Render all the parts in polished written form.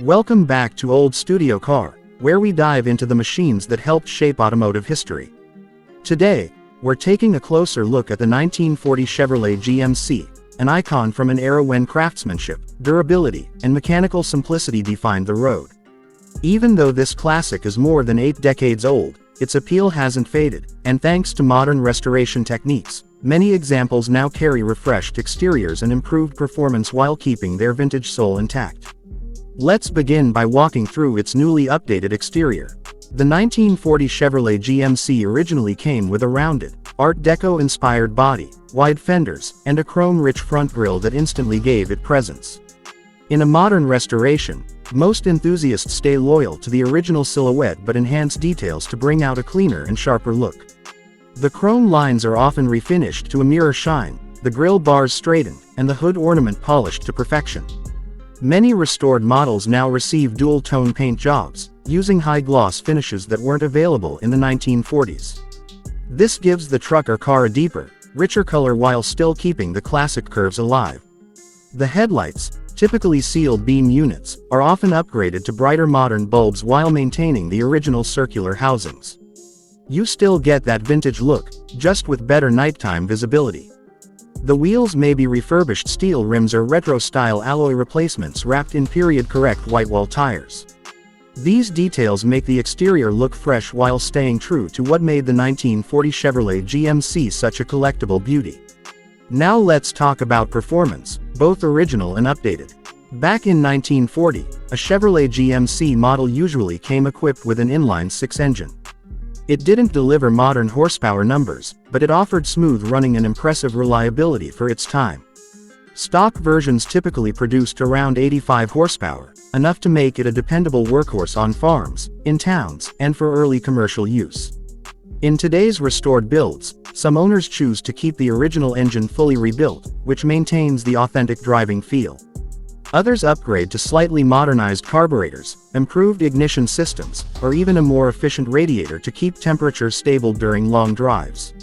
Welcome back to Old Studio Car, where we dive into the machines that helped shape automotive history. Today, we're taking a closer look at the 1940 Chevrolet GMC, an icon from an era when craftsmanship, durability, and mechanical simplicity defined the road. Even though this classic is more than 8 decades old, its appeal hasn't faded, and thanks to modern restoration techniques, many examples now carry refreshed exteriors and improved performance while keeping their vintage soul intact. Let's begin by walking through its newly updated exterior. The 1940 Chevrolet GMC originally came with a rounded, Art Deco-inspired body, wide fenders, and a chrome-rich front grille that instantly gave it presence. In a modern restoration, most enthusiasts stay loyal to the original silhouette but enhance details to bring out a cleaner and sharper look. The chrome lines are often refinished to a mirror shine, the grille bars straightened, and the hood ornament polished to perfection. Many restored models now receive dual-tone paint jobs, using high-gloss finishes that weren't available in the 1940s. This gives the truck or car a deeper, richer color while still keeping the classic curves alive. The headlights, typically sealed beam units, are often upgraded to brighter modern bulbs while maintaining the original circular housings. You still get that vintage look, just with better nighttime visibility. The wheels may be refurbished steel rims or retro-style alloy replacements wrapped in period-correct whitewall tires. These details make the exterior look fresh while staying true to what made the 1940 Chevrolet GMC such a collectible beauty. Now let's talk about performance, both original and updated. Back in 1940, a Chevrolet GMC model usually came equipped with an inline 6 engine. It didn't deliver modern horsepower numbers, but it offered smooth running and impressive reliability for its time. Stock versions typically produced around 85 horsepower, enough to make it a dependable workhorse on farms, in towns, and for early commercial use. In today's restored builds, some owners choose to keep the original engine fully rebuilt, which maintains the authentic driving feel. Others upgrade to slightly modernized carburetors, improved ignition systems, or even a more efficient radiator to keep temperature stable during long drives.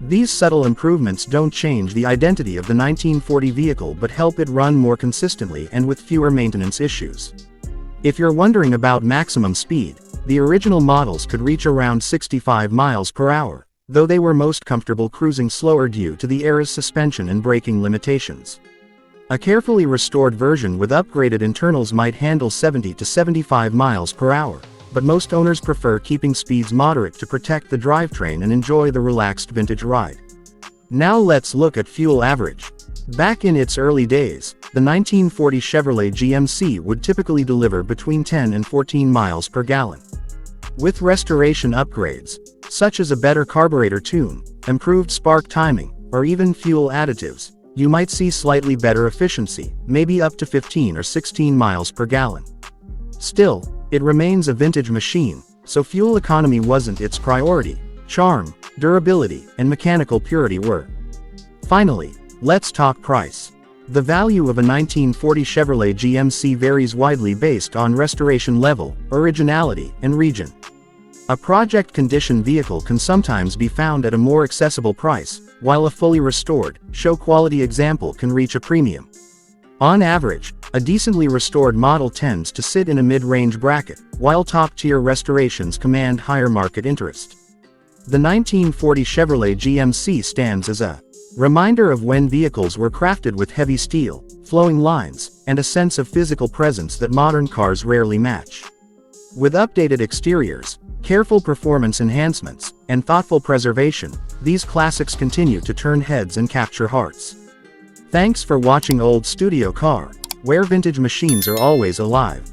These subtle improvements don't change the identity of the 1940 vehicle but help it run more consistently and with fewer maintenance issues. If you're wondering about maximum speed, the original models could reach around 65 miles per hour, though they were most comfortable cruising slower due to the era's suspension and braking limitations. A carefully restored version with upgraded internals might handle 70 to 75 miles per hour, but most owners prefer keeping speeds moderate to protect the drivetrain and enjoy the relaxed vintage ride. Now let's look at fuel average. Back in its early days, the 1940 Chevrolet GMC would typically deliver between 10 and 14 miles per gallon. With restoration upgrades, such as a better carburetor tune, improved spark timing, or even fuel additives, you might see slightly better efficiency, maybe up to 15 or 16 miles per gallon. Still, it remains a vintage machine, so fuel economy wasn't its priority. Charm, durability, and mechanical purity were. Finally, let's talk price. The value of a 1940 Chevrolet GMC varies widely based on restoration level, originality, and region. A project condition vehicle can sometimes be found at a more accessible price, while a fully restored, show-quality example can reach a premium. On average, a decently restored model tends to sit in a mid-range bracket, while top-tier restorations command higher market interest. The 1940 Chevrolet GMC stands as a reminder of when vehicles were crafted with heavy steel, flowing lines, and a sense of physical presence that modern cars rarely match. With updated exteriors, careful performance enhancements, and thoughtful preservation, these classics continue to turn heads and capture hearts. Thanks for watching Old Studio Car, where vintage machines are always alive.